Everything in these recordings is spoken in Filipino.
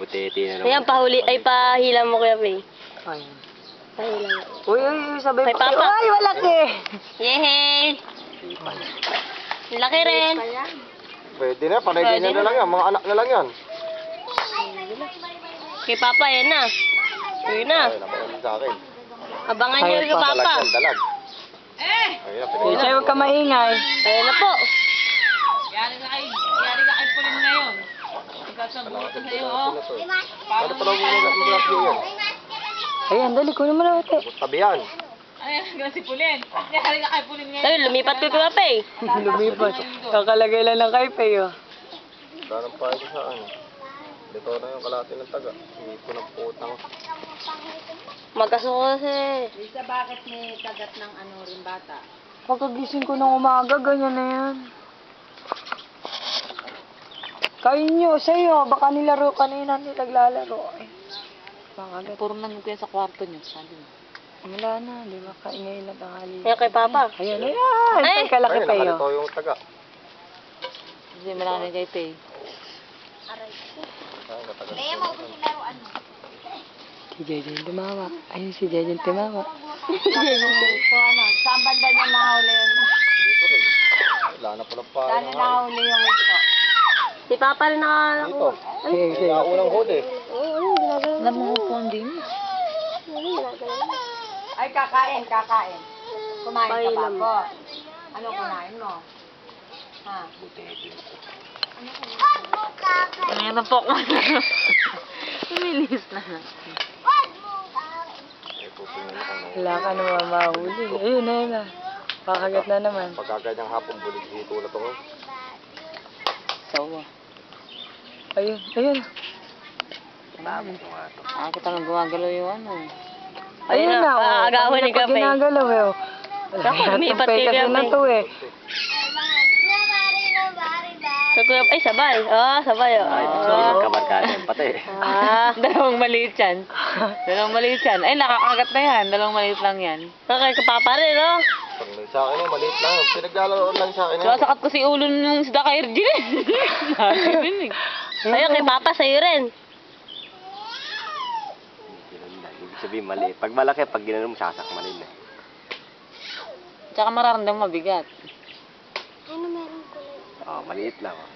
Butete na naman. Ayan, pahuli, ay pahila mo kuya Pei. Ayan. Pahila mo. Uy, sabay Kay Papa. Ay, malaki! Yehey! Laki rin. Pwede na, panay ganyan na lang yan. Mga anak na lang yan. Kay Papa, yan na. Yun na. Ay, napakalit sa akin. Abangan niyo Ay, kay Papa. Dalag yan, dalag. Ayun na, pinag- Sa'yo, huwag ka maingay. Ayan na po. Yari ka kay Pauline ngayon. Ikasabuto sa'yo, oh. Ano pa lang muna yan? Ayan, dali, kunin mo na ate. Tabi yan. Ay, hanggang si Pauline. Yari ka kay Pauline ngayon. Ayun, lumipat ko kuya Pei. Lumipas. Kakalagay lang ng kay Peo. Danang pa ito sa ano. Dito na yung kalahati ng taga. Hindi ko ng putang. Magkasuko kasi. Lisa, bakit may kagat ng ano rin bata? Pagkagising ko ng umaga, ganyan na yan. Kain nyo, sa'yo. Baka nilaro kanina, hindi naglalaro. Ay, makagat. Puro nang kuya sa kwarto niyo, sabi mo. Wala na, di ba? Kaingay na tanghali. Ayan kay Papa. Ayan, ayan. Ay, kalaki Ayun, Peo. nakalito yung taga. Hindi malaki kay Pei. Ayun, kataga. Si Jejen tumawa. Ayun, si Jejen tumawa. So ano, saan banda niya nahuli yun? Dito rin. Wala na palang pa. Saan niya nahuli yung ito? Si Papa rin Dito. nakalakuha. Sige, sige. Kaya unang huli. Oo, ginagalaw. Namungupon din. Ginagalaw. Ay, kakain. Kumain ka ba Pailam. po? Ano kumain mo? Ha? Ano po ko? Umilis na. Eh, pupingin ako ng... Wala ka naman mahuli. Ayun, ayun na. Pakagat na naman. Pagkaganyang hapong bulig dito na ito. Sawa. Ayun, ayun. Ah, kita nang gumagalaw yung ano. Ayun na, oh. Aagawan ni Pag Kapay. ginagalaw eh. Oh. Wala Ako, na lumipat tupay kay kasi Kapay. na to eh. Kay kuya, ay sabay. Oh, sabay. Oh. Kabarkada yung pati. Ah. Dalawang maliit yan. Ay, nakakagat na yan. Dalawang maliit lang yan. Kay Papa rin, oh. Pag sa akin eh, maliit lang. Pinaglalaro lang sa akin eh. Sasakat ko si ulo nung isda kay Ergin. Narinig. Ayun, kay Papa, sa'yo rin. Ibig sabihin maliit. Pag malaki, pag ginano mo, sasakmalin eh. Tsaka mararamdam mabigat. Oh, maliit lang. Oh.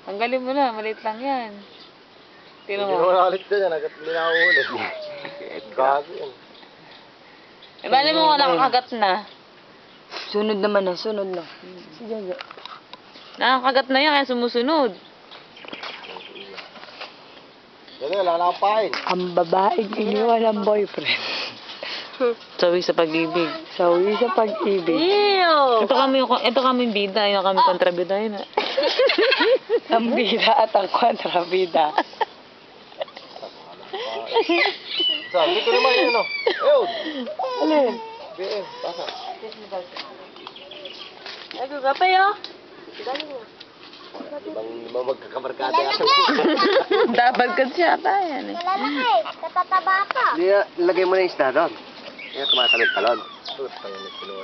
Tanggalin mo na, maliit lang yan. Tino Hindi mo. naman nakalit dyan yan. Agad hindi nakahuli. Gago yan. Eh, bali mo nakakagat na. Sunod naman na, sunod na. Si Jaja. Nakakagat na yan, kaya sumusunod. Yan wala na akong pain. Ang babaeng iniwan ng boyfriend. Sabi sa pag-ibig. Sawi sa pag-ibig. Ew! Ito kami bida, yun kami kontrabida yun. Ang bida at ang kontrabida. Sabi ko naman yun, no? Ayun. Alin? BM, basa. Ay, kuya Kapay, oh. Ibang magkakabarkada yan. Dapat ka siya tayo. Hindi, lagay mo na yung isda doon. Yan, tumatalon-talon. Ito, tangan na kinuha